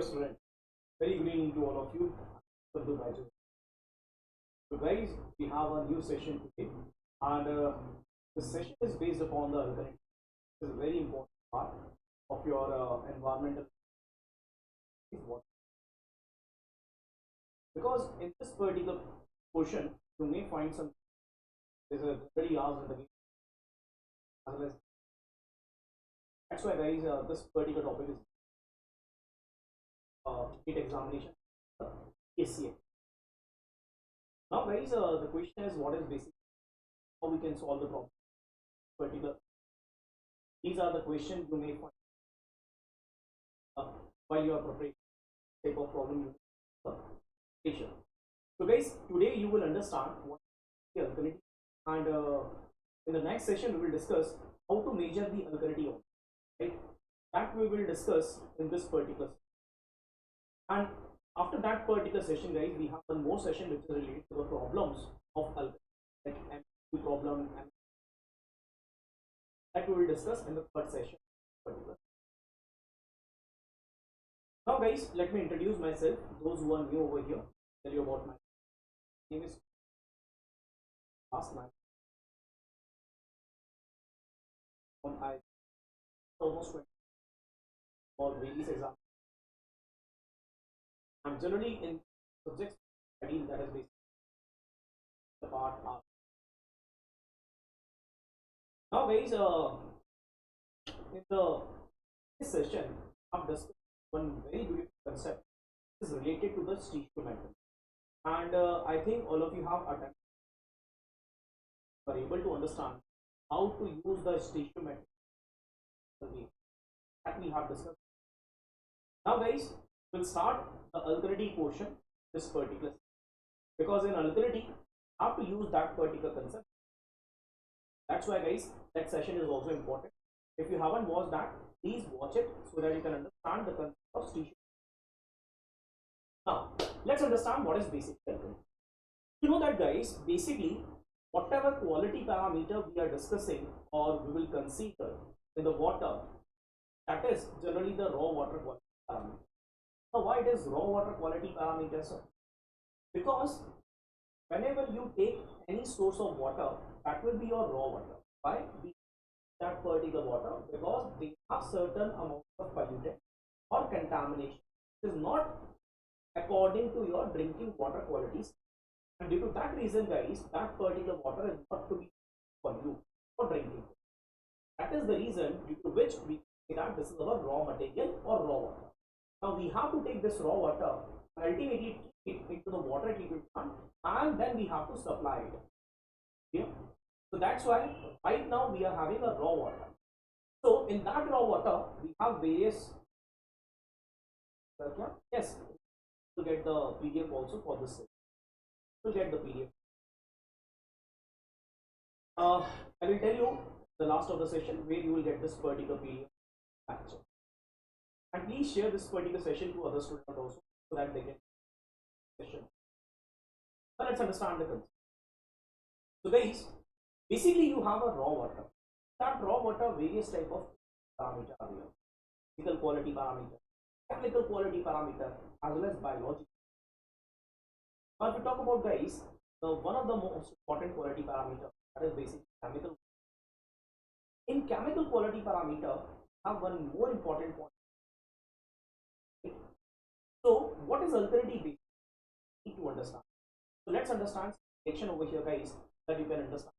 Student, very good evening to all of you. Welcome to BYJU'S. So guys, we have a new session today, and this session is based upon the alkalinity. This is a very important part of your environmental, because in this particular portion you may find some there's a very asked in the game as well as that's why guys this particular topic is GATE examination ACA. Now guys, the question is what is basic, how we can solve the problem particular. These are the questions you may find while you are preparing type of problem you preparation. So guys, today you will understand what is the alkalinity, and in the next session we will discuss how to measure the alkalinity of, right? That we will discuss in this particular session. And after that particular session guys, we have one more session which is related to the problems of alkalinity, like MCQ problem, and that we will discuss in the third session. Now guys, let me introduce myself. Those who are new over here, tell you about my name is last night. I almost 20 for various exams. I'm generally in subjects study that is basically the part R. Now guys, in this session I've discussed one very beautiful concept is related to the stitiometric, and I think all of you have attempted are able to understand how to use the stitiometric that we have discussed. Now guys, we'll start the alkalinity portion this particular, because in alkalinity you have to use that particular concept. That's why guys, that session is also important. If you haven't watched that, please watch it so that you can understand the concept of stitiometry. Now let's understand what is basic alkalinity. You know that guys, basically whatever quality parameter we are discussing or we will consider in the water, that is generally the raw water quality parameter. Now why it is raw water quality parameter, sir? Because whenever you take any source of water, that will be your raw water. Why? That particular water, because they have certain amount of pollutant or contamination. It is not according to your drinking water qualities, and due to that reason guys, that particular water is not to be for you for drinking. That is the reason due to which we say that this is our raw material or raw water. Now we have to take this raw water and ultimately take it into the water treatment plant, and then we have to supply it. Yeah. So that's why right now we are having a raw water. So in that raw water we have various. Yes, to get the PDF also for this. To get the PDF. I will tell you the last of the session where you will get this particular PDF. And please share this particular session to other students also so that they can session. But let's understand the concept. So guys, basically you have a raw water. That raw water, various type of parameter are there. Physical quality parameter, chemical quality parameter, as well as biological. Now if we talk about guys, one of the most important quality parameter, that is basically chemical. In chemical quality parameter, have one more important point. So what is alkalinity based? Need to understand. So let's understand section over here guys, that you can understand.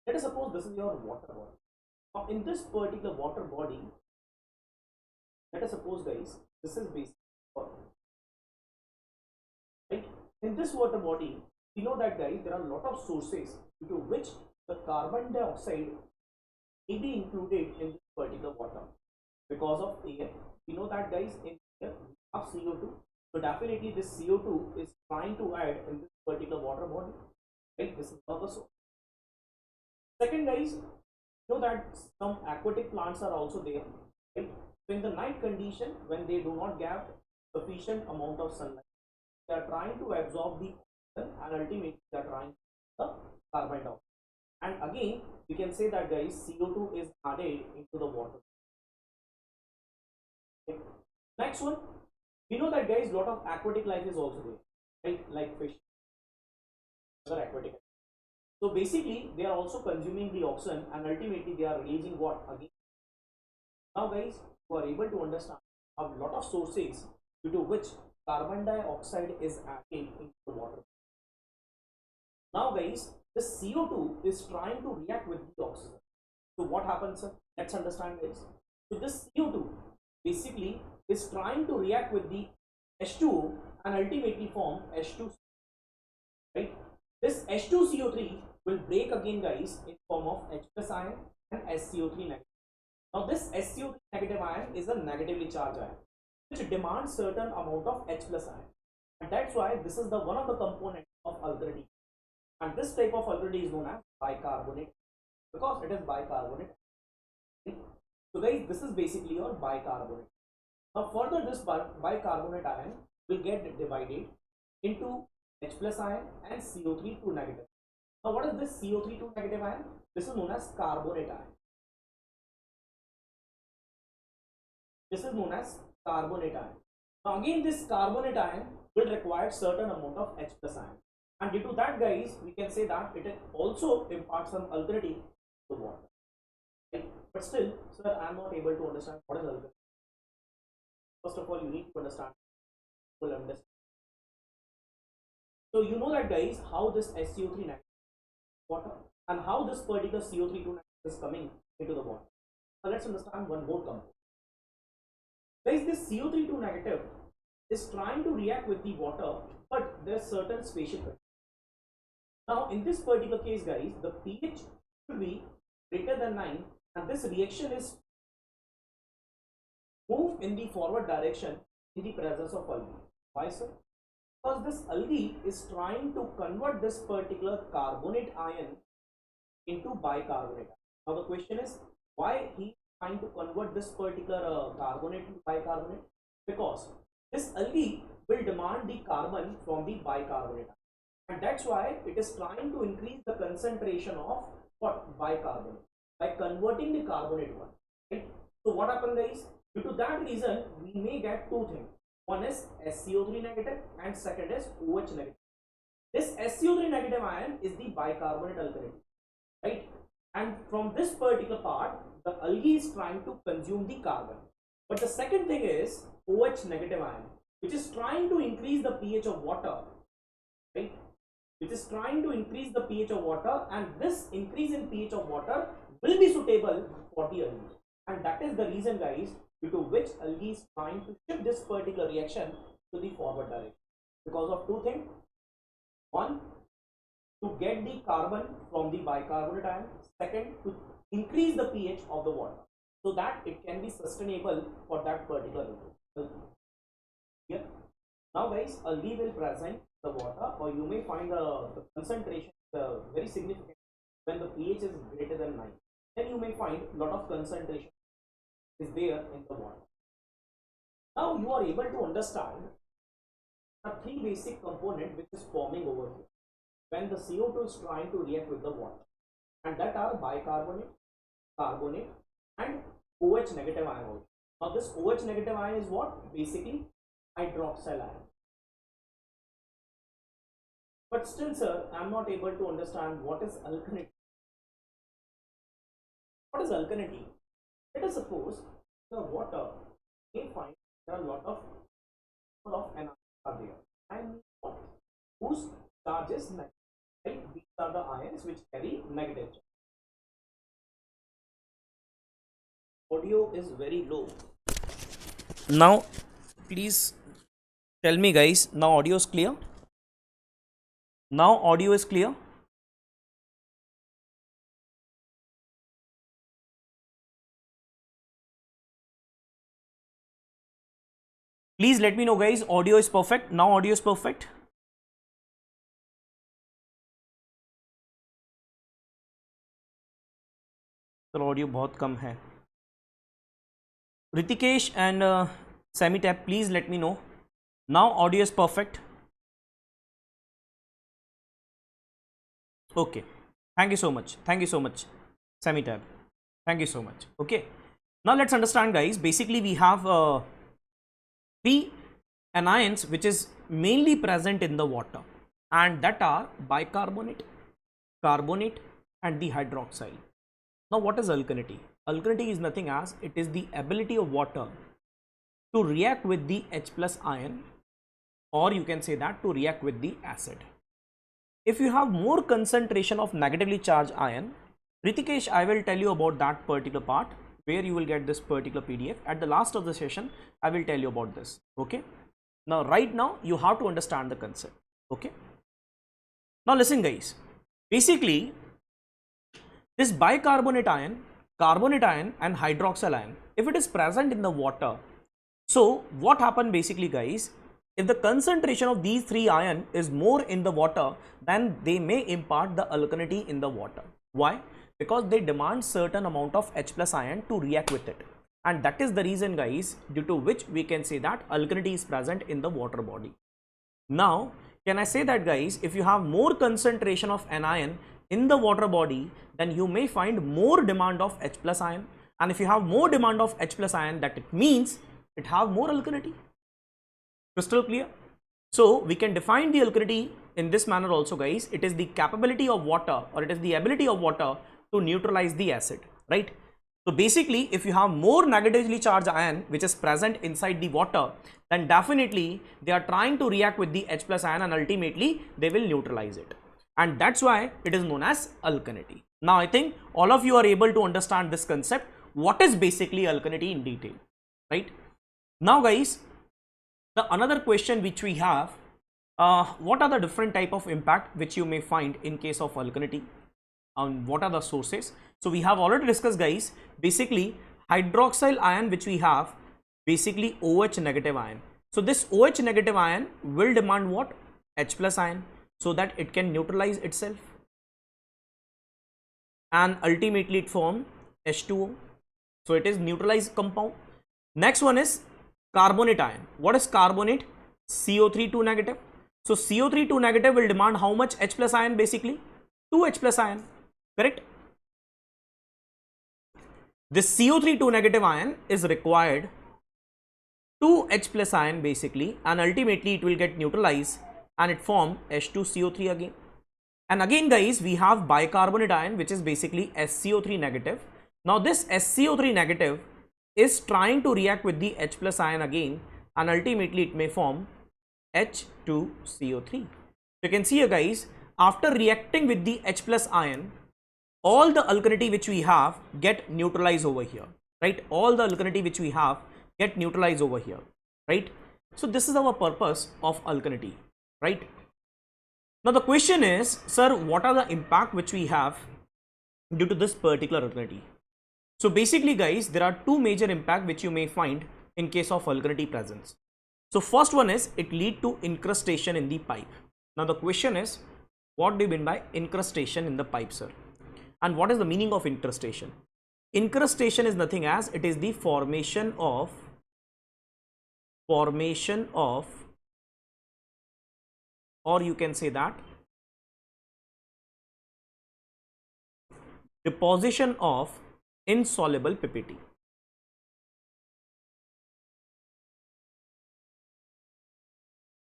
Let us suppose this is your water body. Now in this particular water body, let us suppose guys, this is basic water. Right? In this water body, we know that guys, there are a lot of sources due to which the carbon dioxide may be included in this particular water. Because of air, we know that guys, in air we have CO2. So definitely this CO2 is trying to add in this particular water body. Right? This is one of the source. Second guys, you know that some aquatic plants are also there. Right? So in the night condition, when they do not get sufficient amount of sunlight, they are trying to absorb the oxygen and ultimately they are trying the carbon dioxide. And again, we can say that guys, CO2 is added into the water. Okay. Next one, we know that guys, lot of aquatic life is also there, right? Like fish, other aquatic. So basically, they are also consuming the oxygen, and ultimately they are releasing what again? Now, guys, you are able to understand a lot of sources due to which carbon dioxide is added into the water. Now, guys, the CO2 is trying to react with the oxygen. So what happens, sir? Let's understand this. So this CO2 basically is trying to react with the H2O and ultimately form H2, right? This H2CO3 will break again, guys, in form of H plus ion and SCO3 negative. Now this SCO3 negative ion is a negatively charged ion which demands certain amount of H plus ion, and that's why this is the one of the components of alkalinity, and this type of alkalinity is known as bicarbonate because it is bicarbonate. So guys, this is basically your bicarbonate. Now further, this bicarbonate ion will get divided into H plus ion and CO3 2 negative. Now what is this CO3 2 negative ion? This is known as carbonate ion. This is known as carbonate ion. Now again, this carbonate ion will require certain amount of H plus ion, and due to that, guys, we can say that it also imparts some alkalinity to water. Right? But still, sir, I am not able to understand what is alkalinity. First of all, you need to understand full understanding. So you know that, guys, how this SCO3 negative water and how this particular CO3 2 negative is coming into the water. Now let's understand one more component. Guys, this CO3 2 negative is trying to react with the water, but there's certain spatial conditions. Now in this particular case, guys, the pH should be greater than 9, and this reaction is move in the forward direction in the presence of algae. Why, sir? Because this algae is trying to convert this particular carbonate ion into bicarbonate. Now the question is, why he is trying to convert this particular carbonate to bicarbonate? Because this algae will demand the carbon from the bicarbonate, and that's why it is trying to increase the concentration of what? Bicarbonate by converting the carbonate one, right? So what happened, guys? Due to that reason, we may get two things. One is SCO3 negative and second is OH negative. This SCO3 negative ion is the bicarbonate alkalinity, right? And from this particular part, the algae is trying to consume the carbon. But the second thing is OH negative ion, which is trying to increase the pH of water, right? Which is trying to increase the pH of water, and this increase in pH of water will be suitable for the algae. And that is the reason, guys, due to which algae is trying to shift this particular reaction to the forward direction. Because of two things. One, to get the carbon from the bicarbonate ion. Second, to increase the pH of the water so that it can be sustainable for that particular algae. Here. Now, guys, algae will present the water, or you may find the concentration very significant when the pH is greater than 9. Then you may find a lot of concentration is there in the water. Now you are able to understand the three basic components which is forming over here when the CO2 is trying to react with the water, and that are bicarbonate, carbonate, and OH negative ion also. Now this OH negative ion is what? Basically hydroxyl ion. But still, sir, I am not able to understand what is alkalinity. What is alkalinity? Let us suppose the water may find there are a lot of anions are there, and whose charge is negative. Right? These are the ions which carry negative charge. Audio is very low. Now, please tell me, guys. Now audio is clear. Now audio is clear. Please let me know, guys. Audio is perfect. Now audio is perfect. तो audio बहुत कम है. Ritikesh and Semitab, please let me know. Now audio is perfect. Okay. Thank you so much. Thank you so much, Semitab. Thank you so much. Okay. Now let's understand, guys. Basically, we have three anions which is mainly present in the water, and that are bicarbonate, carbonate and the hydroxyl. Now what is alkalinity? Alkalinity is nothing as it is the ability of water to react with the H plus ion, or you can say that to react with the acid. If you have more concentration of negatively charged ion, Ritikesh, I will tell you about that particular part where you will get this particular PDF. At the last of the session, I will tell you about this. Okay. Now, right now, you have to understand the concept. Okay. Now, listen, guys. Basically, this bicarbonate ion, carbonate ion, and hydroxyl ion, if it is present in the water, so what happened basically, guys? If the concentration of these three ions is more in the water, then they may impart the alkalinity in the water. Why? Because they demand certain amount of H plus ion to react with it. And that is the reason, guys, due to which we can say that alkalinity is present in the water body. Now, can I say that, guys, if you have more concentration of anion in the water body, then you may find more demand of H plus ion. And if you have more demand of H plus ion, that it means it have more alkalinity. Crystal clear? So we can define the alkalinity in this manner also, guys. It is the capability of water, or it is the ability of water to neutralize the acid, right? So basically, if you have more negatively charged ion which is present inside the water, then definitely they are trying to react with the H plus ion and ultimately they will neutralize it. And that's why it is known as alkalinity. Now I think all of you are able to understand this concept. What is basically alkalinity in detail, right? Now, guys, the another question which we have, what are the different type of impact which you may find in case of alkalinity, and what are the sources? So we have already discussed, guys, basically hydroxyl ion which we have, basically OH negative ion. So this OH negative ion will demand what? H plus ion, so that it can neutralize itself and ultimately it form H2O. So it is neutralized compound. Next one is carbonate ion. What is carbonate? CO3 2 negative. So CO3 2 negative will demand how much H plus ion? Basically 2 H plus ion, correct? This CO3 2 negative ion is required 2 H plus ion basically, and ultimately it will get neutralized and it form H2CO3 again. And again, guys, we have bicarbonate ion which is basically SCO3 negative. Now this SCO3 negative is trying to react with the H plus ion again, and ultimately it may form H2CO3. So you can see here, guys, after reacting with the H plus ion, all the alkalinity which we have get neutralized over here, right? All the alkalinity which we have get neutralized over here, right? So this is our purpose of alkalinity, right? Now the question is, sir, what are the impact which we have due to this particular alkalinity? So basically, guys, there are two major impact which you may find in case of alkalinity presence. So first one is it lead to incrustation in the pipe. Now the question is, what do you mean by incrustation in the pipe, sir? And what is the meaning of incrustation? Incrustation is nothing as it is the formation of or you can say that deposition of insoluble PPT.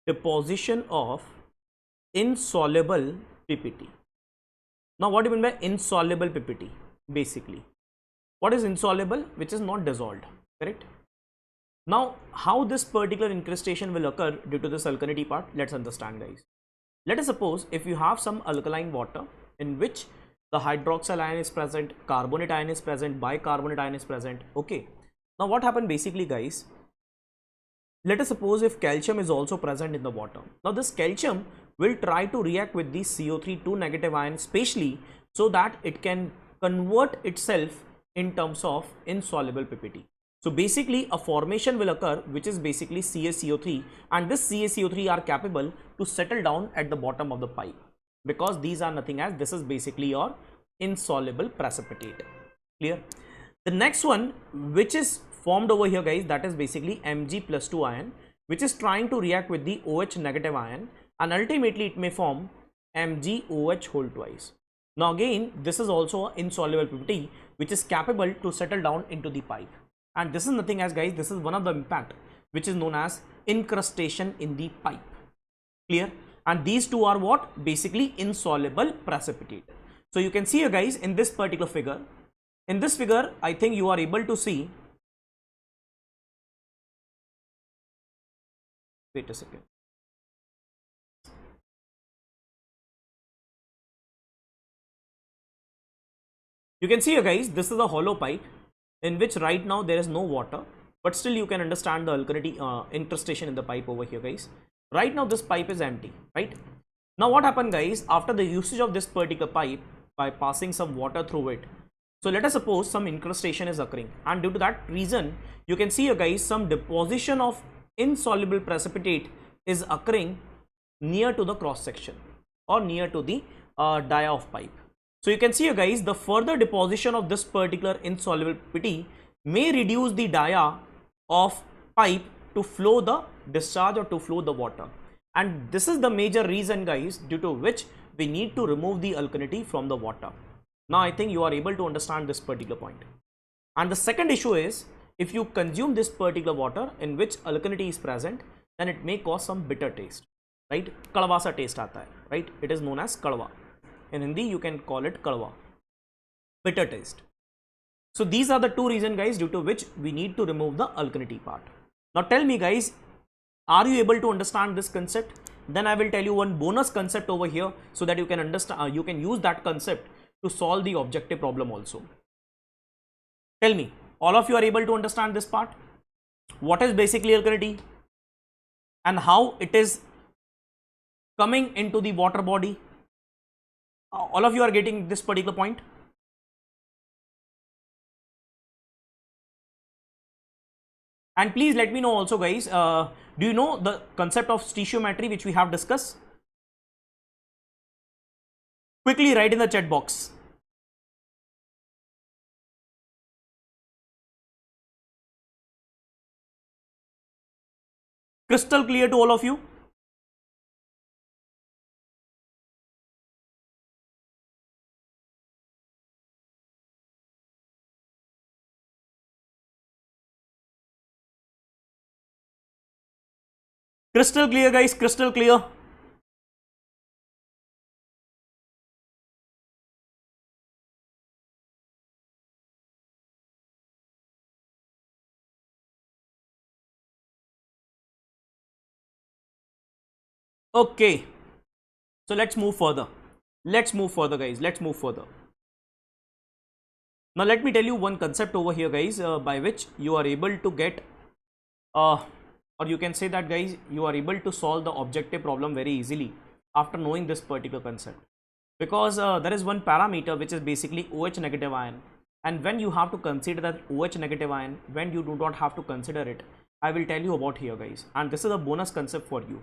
Deposition of insoluble PPT. Now what do you mean by insoluble PPT? Basically, what is insoluble? Which is not dissolved, correct? Now how this particular incrustation will occur due to this alkalinity part, let's understand, guys. Let us suppose if you have some alkaline water in which the hydroxyl ion is present, carbonate ion is present, bicarbonate ion is present. Okay, now what happened basically, guys? Let us suppose if calcium is also present in the water. Now this calcium will try to react with the CO3 2 negative ion, especially so that it can convert itself in terms of insoluble PPT. So basically a formation will occur which is basically CaCO3, and this CaCO3 are capable to settle down at the bottom of the pipe, because these are nothing as this is basically your insoluble precipitate. Clear? The next one which is formed over here, guys, that is basically Mg+2 ion, which is trying to react with the OH negative ion, and ultimately it may form MgOH whole twice. Now again, this is also an insoluble PPT which is capable to settle down into the pipe, and this is nothing as, guys, this is one of the impact which is known as incrustation in the pipe. Clear? And these two are what? Basically insoluble precipitate. So you can see here guys in this particular figure. In this figure, I think you are able to see. Wait a second. You can see here guys, this is a hollow pipe in which right now there is no water, but still you can understand the alkalinity incrustation in the pipe over here guys. Right now this pipe is empty, right? Now what happened guys, after the usage of this particular pipe by passing some water through it, so let us suppose some incrustation is occurring, and due to that reason you can see here guys some deposition of insoluble precipitate is occurring near to the cross section or near to the dia of pipe. So you can see here guys, the further deposition of this particular insoluble pity may reduce the dia of pipe to flow the discharge or to flow the water. And this is the major reason guys, due to which we need to remove the alkalinity from the water. Now I think you are able to understand this particular point. And the second issue is, if you consume this particular water in which alkalinity is present, then it may cause some bitter taste, right? Kadwa sa taste aata hai, right? It is known as kadwa. In Hindi, you can call it kadwa, bitter taste. So these are the two reasons guys due to which we need to remove the alkalinity part. Now tell me guys, are you able to understand this concept? Then I will tell you one bonus concept over here so that you can understand, you can use that concept to solve the objective problem also. Tell me, all of you are able to understand this part? What is basically alkalinity and how it is coming into the water body? All of you are getting this particular point? And please let me know also guys, do you know the concept of stitiometry which we have discussed? Quickly write in the chat box. Crystal clear to all of you? Crystal clear guys, crystal clear. Okay, so let's move further. Let's move further guys, let's move further. Now let me tell you one concept over here guys, by which you are able to get or you can say that guys, you are able to solve the objective problem very easily after knowing this particular concept, because there is one parameter which is basically OH negative ion, and when you have to consider that OH negative ion, when you do not have to consider it, I will tell you about here guys, and this is a bonus concept for you.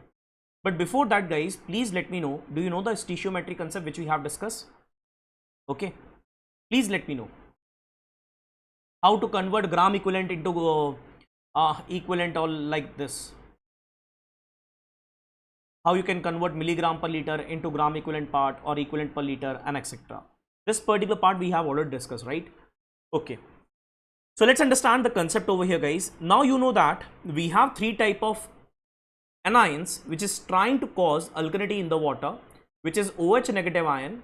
But before that guys, please let me know, do you know the stitiometric concept which we have discussed? Okay, please let me know how to convert gram equivalent into equivalent or like this. How you can convert milligram per liter into gram equivalent part or equivalent per liter and etc. This particular part we have already discussed, right? Okay. So let's understand the concept over here guys. Now you know that we have three type of anions which is trying to cause alkalinity in the water, which is OH negative ion,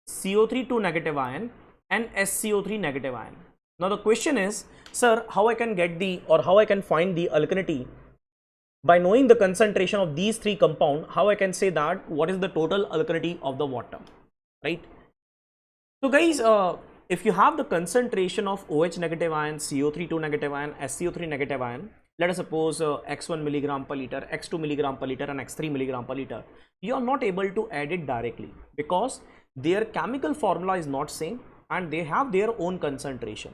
CO3 negative ion and SCO3 negative ion. Now the question is, sir, how I can get the, or how I can find the alkalinity by knowing the concentration of these three compounds? How I can say that what is the total alkalinity of the water, right? So guys, if you have the concentration of OH negative ion, CO3 negative ion, SCO3 negative ion, let us suppose x1 milligram per liter, x2 milligram per liter and x3 milligram per liter, you are not able to add it directly because their chemical formula is not same and they have their own concentration.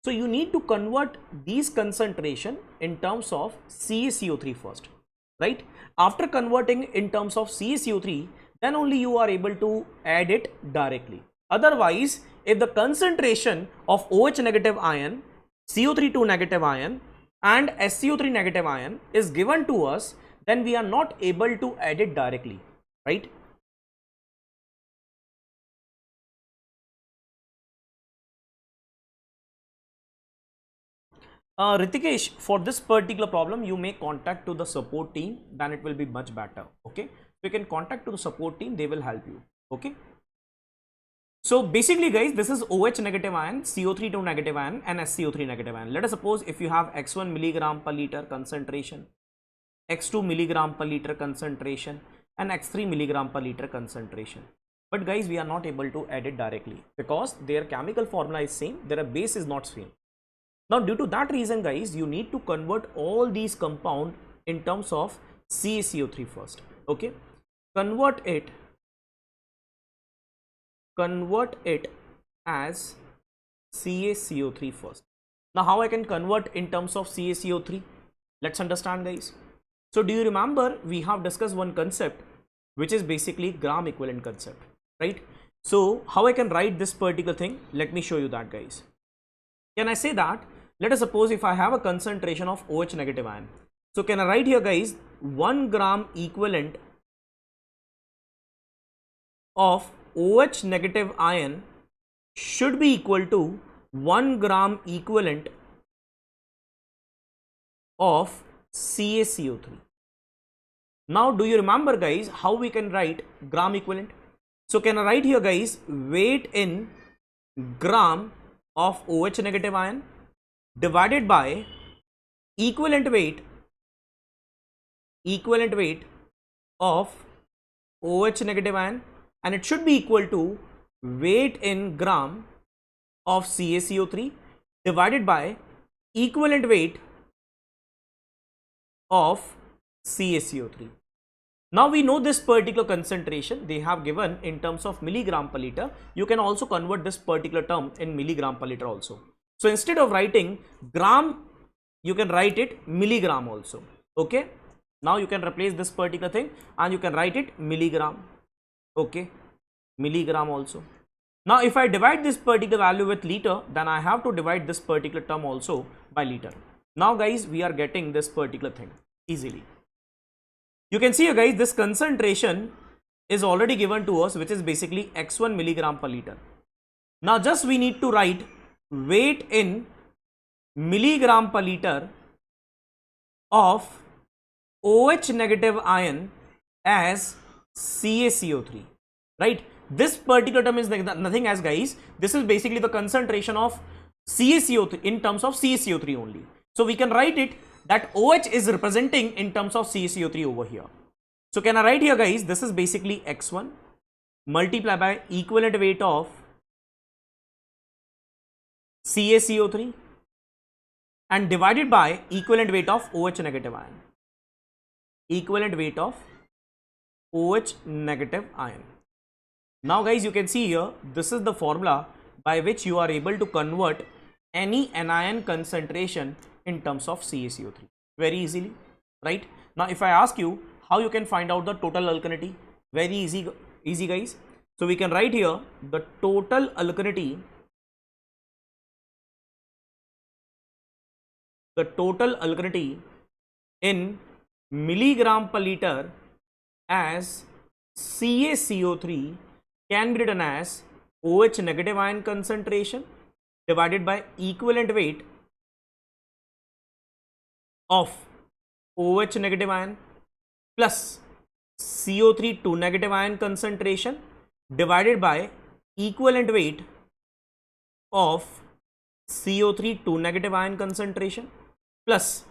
So you need to convert these concentration in terms of CaCO3 first, right? After converting in terms of CaCO3, then only you are able to add it directly. Otherwise, if the concentration of OH negative ion, CO3 negative ion and SCO3 negative ion is given to us, then we are not able to add it directly, right? Ritikesh, for this particular problem, you may contact to the support team, then it will be much better. Okay, you can contact to the support team, they will help you. Okay. So basically guys, this is OH negative ion, CO3 negative ion and SCO3 negative ion. Let us suppose if you have x1 milligram per liter concentration, x2 milligram per liter concentration and x3 milligram per liter concentration. But guys, we are not able to add it directly because their chemical formula is same, their base is not same. Now due to that reason guys, you need to convert all these compound in terms of CaCO3 first. Okay, convert it as CaCO3 first. Now how I can convert in terms of CaCO3? Let's understand guys. So do you remember we have discussed one concept which is basically gram equivalent concept, right? So how I can write this particular thing? Let me show you that guys. Can I say that? Let us suppose if I have a concentration of OH negative ion. So can I write here guys 1 gram equivalent of OH negative ion should be equal to 1 gram equivalent of CaCO3. Now do you remember guys how we can write gram equivalent? So can I write here guys weight in gram of OH negative ion divided by equivalent weight of OH negative ion, and it should be equal to weight in gram of CaCO3 divided by equivalent weight of CaCO3. Now we know this particular concentration they have given in terms of milligram per liter. You can also convert this particular term in milligram per liter also. So instead of writing gram, you can write it milligram also. Okay, now you can replace this particular thing and you can write it milligram. Okay, milligram also. Now if I divide this particular value with liter, then I have to divide this particular term also by liter. Now guys, we are getting this particular thing easily. You can see here guys, this concentration is already given to us, which is basically x1 milligram per liter. Now just we need to write weight in milligram per liter of OH negative ion as CaCO3, right? This particular term is nothing as guys, this is basically the concentration of CaCO3 in terms of CaCO3 only. So we can write it that OH is representing in terms of CaCO3 over here. So can I write here guys, this is basically x1 multiplied by equivalent weight of CaCO3 and divided by equivalent weight of OH negative ion. Equivalent weight of OH negative ion. Now guys, you can see here, this is the formula by which you are able to convert any anion concentration in terms of CaCO3 very easily, right? Now if I ask you how you can find out the total alkalinity, very easy guys. So we can write here the total alkalinity, in milligram per liter as CaCO3 can be written as OH negative ion concentration divided by equivalent weight of OH negative ion plus CO3 2 negative ion concentration divided by equivalent weight of CO3 2 negative ion concentration plus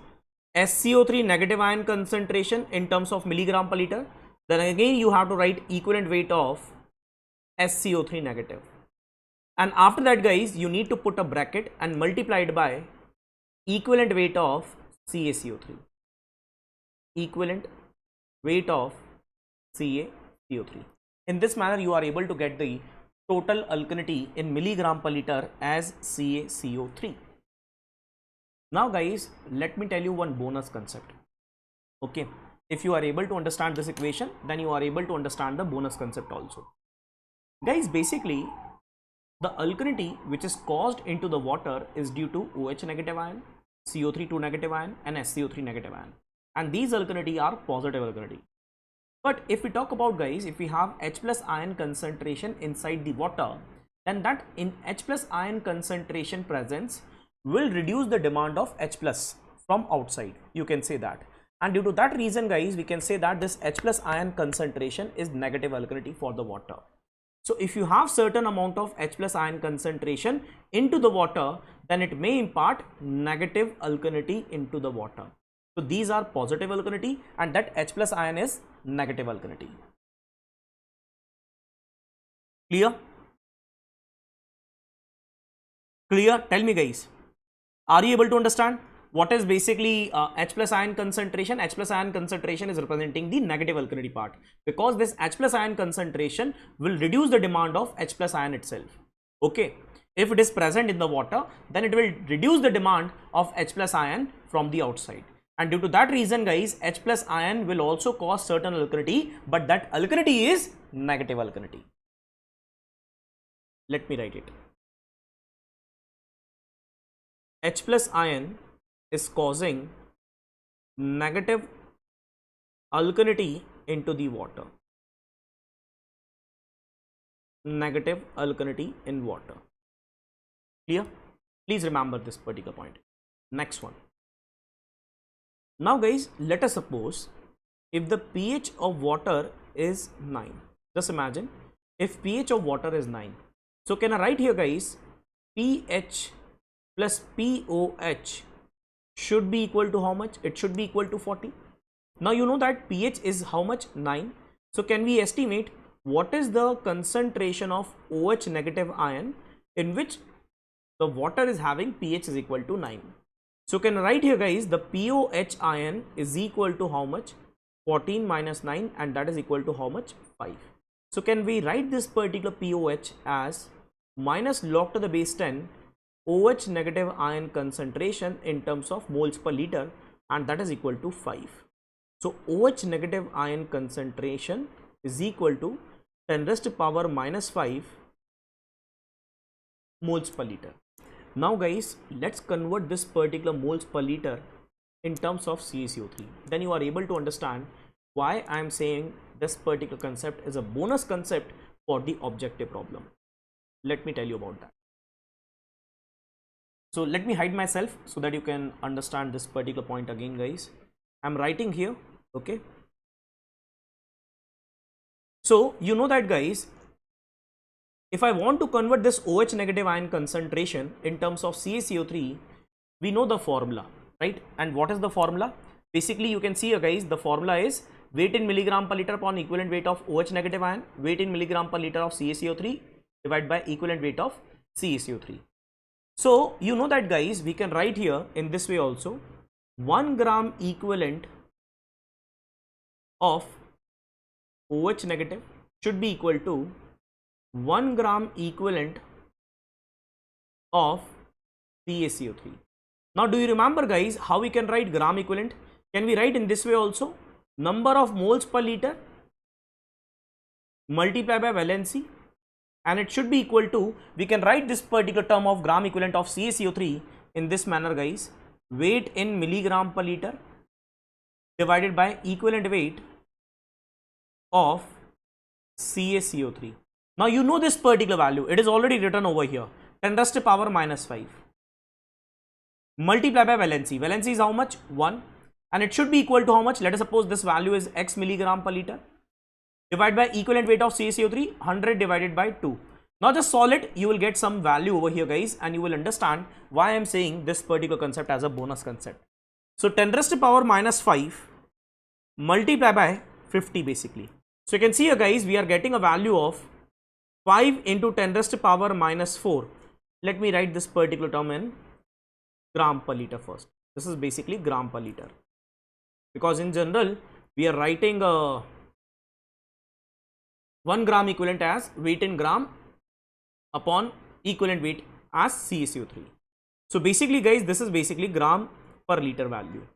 SCO3 negative ion concentration in terms of milligram per liter. Then again you have to write equivalent weight of SCO3 negative, and after that guys you need to put a bracket and multiply it by equivalent weight of CaCO3, equivalent weight of CaCO3. In this manner you are able to get the total alkalinity in milligram per liter as CaCO3. Now guys, let me tell you one bonus concept. Okay, if you are able to understand this equation, then you are able to understand the bonus concept also. Guys, basically the alkalinity which is caused into the water is due to OH negative ion, CO3 2 negative ion and SCO3 negative ion, and these alkalinity are positive alkalinity. But if we talk about guys, if we have H plus ion concentration inside the water, then that in H plus ion concentration presence, will reduce the demand of H plus from outside. You can say that. And due to that reason, guys, we can say that this H plus ion concentration is negative alkalinity for the water. So if you have certain amount of H plus ion concentration into the water, then it may impart negative alkalinity into the water. So these are positive alkalinity and that H plus ion is negative alkalinity. Clear? Clear? Tell me, guys. Are you able to understand what is basically H plus ion concentration? H plus ion concentration is representing the negative alkalinity part, because this H plus ion concentration will reduce the demand of H plus ion itself. Okay. If it is present in the water, then it will reduce the demand of H plus ion from the outside. And due to that reason, guys, H plus ion will also cause certain alkalinity, but that alkalinity is negative alkalinity. Let me write it. H plus ion is causing negative alkalinity into the water. Negative alkalinity in water. Clear? Please remember this particular point. Next one. Now, guys, let us suppose if the pH of water is 9. Just imagine if pH of water is 9. So can I write here, guys, pH plus POH should be equal to how much? It should be equal to 40. Now you know that pH is how much? 9. So can we estimate what is the concentration of OH negative ion in which the water is having pH is equal to 9. So can I write here, guys, the POH ion is equal to how much? 14 minus 9, and that is equal to how much? 5. So can we write this particular POH as minus log to the base 10 OH negative ion concentration in terms of moles per liter, and that is equal to 5. So OH negative ion concentration is equal to 10 raised to power minus 5 moles per liter. Now, guys, let's convert this particular moles per liter in terms of CaCO3. Then you are able to understand why I am saying this particular concept is a bonus concept for the objective problem. Let me tell you about that. So let me hide myself so that you can understand this particular point again, guys. I'm writing here, okay. So you know that, guys, if I want to convert this OH negative ion concentration in terms of CaCO3, we know the formula, right? And what is the formula? Basically, you can see here, guys, the formula is weight in milligram per liter upon equivalent weight of OH negative ion, weight in milligram per liter of CaCO3 divided by equivalent weight of CaCO3. So you know that, guys, we can write here in this way also, 1 gram equivalent of OH negative should be equal to 1 gram equivalent of CaCO3. Now, do you remember, guys, how we can write gram equivalent? Can we write in this way also? Number of moles per liter multiply by valency, and it should be equal to, we can write this particular term of gram equivalent of CaCO3 in this manner, guys, weight in milligram per liter divided by equivalent weight of CaCO3. Now you know this particular value, it is already written over here, 10 raised to power minus 5 multiply by valency. Valency is how much? 1, and it should be equal to how much? Let us suppose this value is x milligram per liter divided by equivalent weight of CaCO3, 100 divided by 2. Now just solve it, you will get some value over here, guys, and you will understand why I am saying this particular concept as a bonus concept. So 10 raised to power minus 5 multiply by 50 basically. So you can see here, guys, we are getting a value of 5 into 10 raised to power minus 4. Let me write this particular term in gram per liter first. This is basically gram per liter, because in general we are writing 1 gram equivalent as weight in gram upon equivalent weight as CaCO3. So basically, guys, this is basically gram per liter value.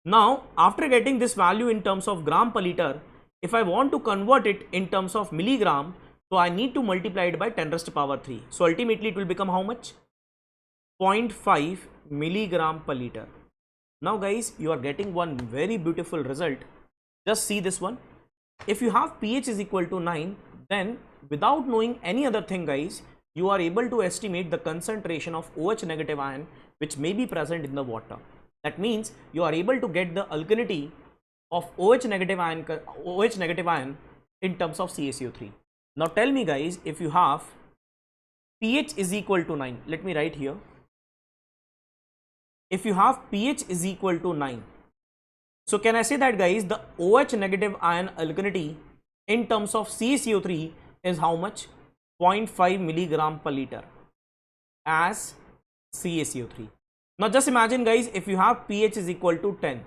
Now after getting this value in terms of gram per liter, if I want to convert it in terms of milligram, so I need to multiply it by 10 raised to power 3. So ultimately it will become how much? 0.5 milligram per liter. Now, guys, you are getting one very beautiful result. Just see this one. If you have pH is equal to 9, then without knowing any other thing, guys, you are able to estimate the concentration of OH negative ion which may be present in the water. That means you are able to get the alkalinity of OH negative ion in terms of CaCO3. Now tell me guys, if you have pH is equal to 9, let me write here. If you have pH is equal to 9, so can I say that guys, the OH negative ion alkalinity in terms of CaCO3 is how much? 0.5 milligram per liter as CaCO3. Now just imagine guys, if you have pH is equal to 10,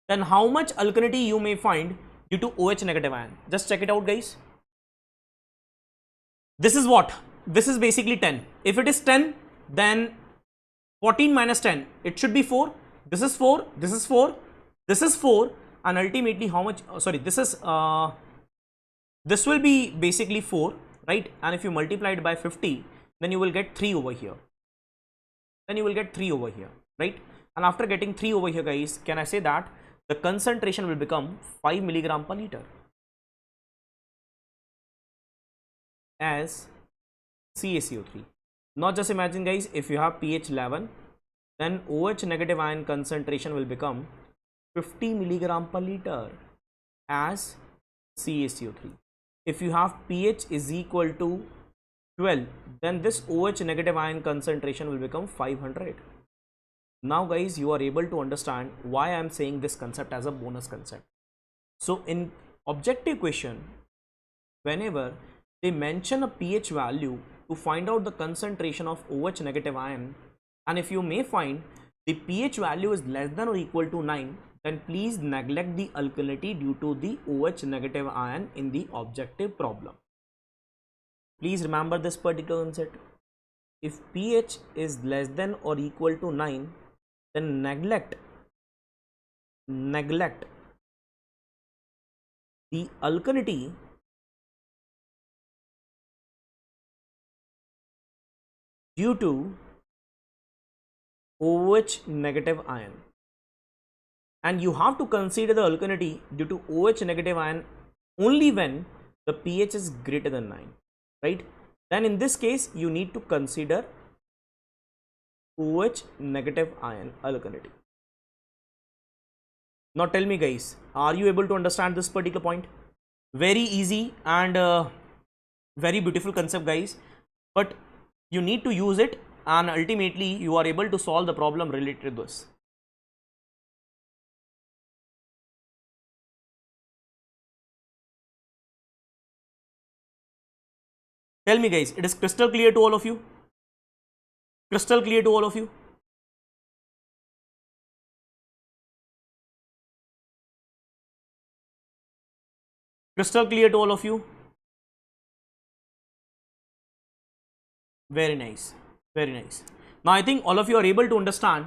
then how much alkalinity you may find due to OH negative ion? Just check it out guys. This is what? This is basically 10. If it is 10, then 14 minus 10, it should be 4. This is 4, this is 4, this is 4, and ultimately how much? Sorry, this will be basically 4, right? And if you multiply it by 50, then you will get 3 over here. Then you will get 3 over here, right? And after getting 3 over here guys, can I say that the concentration will become 5 milligram per liter as CaCO3. Now just imagine guys, if you have pH 11, then OH negative ion concentration will become 50 milligram per liter as CaCO3. If you have pH is equal to 12, then this OH negative ion concentration will become 500. Now guys, you are able to understand why I am saying this concept as a bonus concept. So in objective question, whenever they mention a pH value to find out the concentration of OH negative ion, and if you may find the pH value is less than or equal to 9, then please neglect the alkalinity due to the OH negative ion in the objective problem. Please remember this particular concept. If pH is less than or equal to 9, then neglect the alkalinity due to OH negative ion, and you have to consider the alkalinity due to OH negative ion only when the pH is greater than 9, right? Then in this case you need to consider OH negative ion alkalinity. Now tell me guys, are you able to understand this particular point? Very easy and very beautiful concept guys, but you need to use it, and ultimately you are able to solve the problem related to this. Tell me guys, it is crystal clear to all of you? Crystal clear to all of you? Crystal clear to all of you? Very nice, very nice. Now I think all of you are able to understand.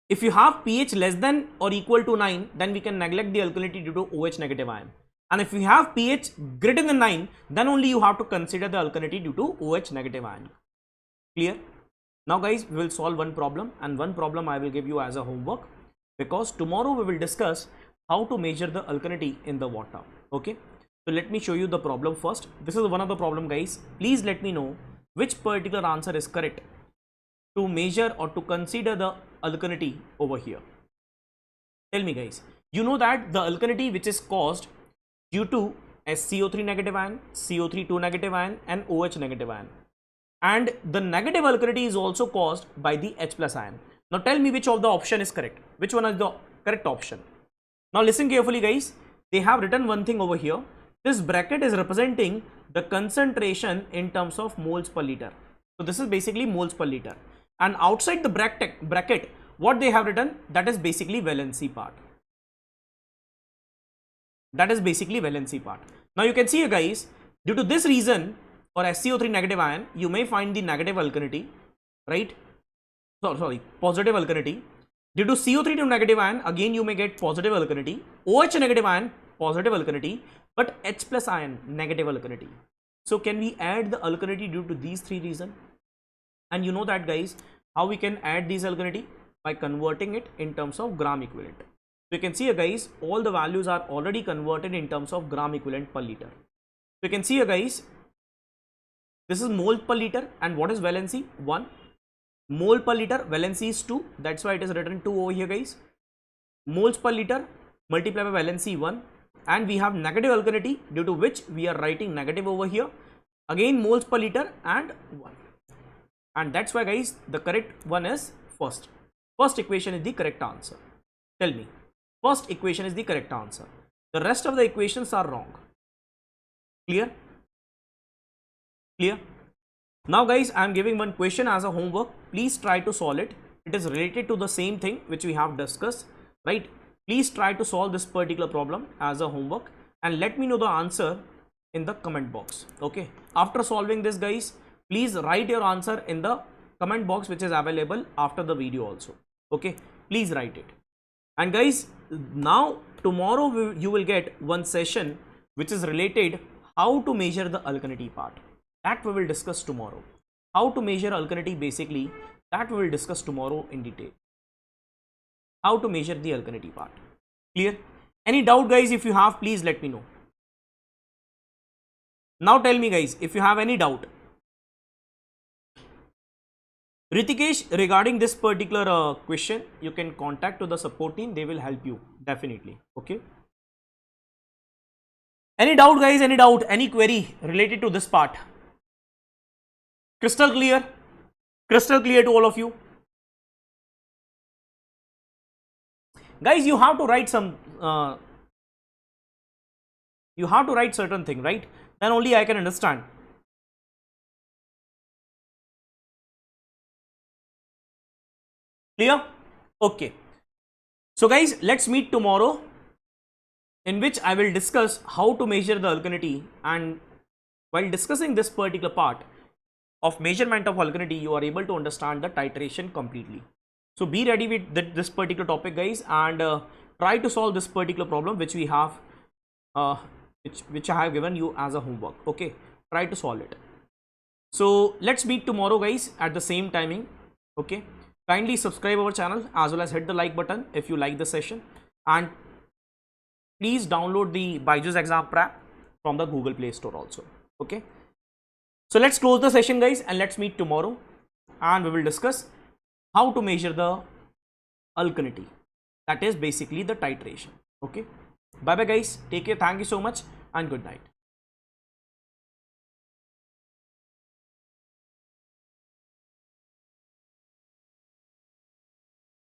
If you have pH less than or equal to 9, then we can neglect the alkalinity due to OH negative ion. And if you have pH greater than 9, then only you have to consider the alkalinity due to OH negative ion. Clear? Now guys, we will solve one problem, and one problem I will give you as a homework, because tomorrow we will discuss how to measure the alkalinity in the water. Okay, so let me show you the problem first. This is one of the problem guys. Please let me know which particular answer is correct to measure or to consider the alkalinity over here. Tell me guys, you know that the alkalinity which is caused due to SCO3 negative ion, CO3 2 negative ion, and OH negative ion, and the negative alkalinity is also caused by the H plus ion. Now tell me which of the option is correct, which one is the correct option. Now listen carefully guys, they have written one thing over here. This bracket is representing the concentration in terms of moles per liter. So this is basically moles per liter, and outside the bracket what they have written, that is basically valency part. That is basically valency part. Now you can see guys, due to this reason, for SCO3 negative ion, you may find the negative alkalinity, right? Sorry, positive alkalinity. Due to CO3 to negative ion, again you may get positive alkalinity. OH negative ion, positive alkalinity, but H plus ion, negative alkalinity. So can we add the alkalinity due to these three reasons? And you know that guys, how we can add these alkalinity? By converting it in terms of gram equivalent. So you can see guys, all the values are already converted in terms of gram equivalent per liter. So you can see guys, This is mole per liter, and what is valency? 1. Mole per liter, valency is 2. That's why it is written 2 over here, guys. Moles per liter multiplied by valency 1, and we have negative alkalinity, due to which we are writing negative over here. Again moles per liter and 1, and that's why, guys, the correct one is first. First equation is the correct answer. Tell me, first equation is the correct answer. The rest of the equations are wrong. Clear? Clear? Now, guys, I am giving one question as a homework. Please try to solve it. It is related to the same thing which we have discussed, right? Please try to solve this particular problem as a homework and let me know the answer in the comment box. Okay, after solving this, guys, please write your answer in the comment box which is available after the video also. Okay, please write it. And guys, now tomorrow you will get one session which is related how to measure the alkalinity part. That we will discuss tomorrow. How to measure alkalinity, basically, that we will discuss tomorrow in detail. How to measure the alkalinity part. Clear? Any doubt, guys? If you have, please let me know. Now tell me, guys, if you have any doubt. Ritikesh, regarding this particular question, you can contact to the support team. They will help you definitely. Okay. Any doubt, guys? Any doubt? Any query related to this part? Crystal clear? Crystal clear to all of you? Guys, you have to write some. You have to write certain thing, right? Then only I can understand. Clear? Okay. So, guys, let's meet tomorrow, in which I will discuss how to measure the alkalinity, and while discussing this particular part of measurement of alkalinity, you are able to understand the titration completely. So be ready with this particular topic, guys, and try to solve this particular problem which we have, which I have given you as a homework. Okay, try to solve it. So let's meet tomorrow, guys, at the same timing. Okay, kindly subscribe our channel as well as hit the like button if you like the session, and please download the BYJU'S Exam Prep from the Google Play Store also. Okay, so let's close the session, guys, and let's meet tomorrow, and we will discuss how to measure the alkalinity, that is basically the titration. Okay, bye bye, guys, take care, thank you so much, and good night.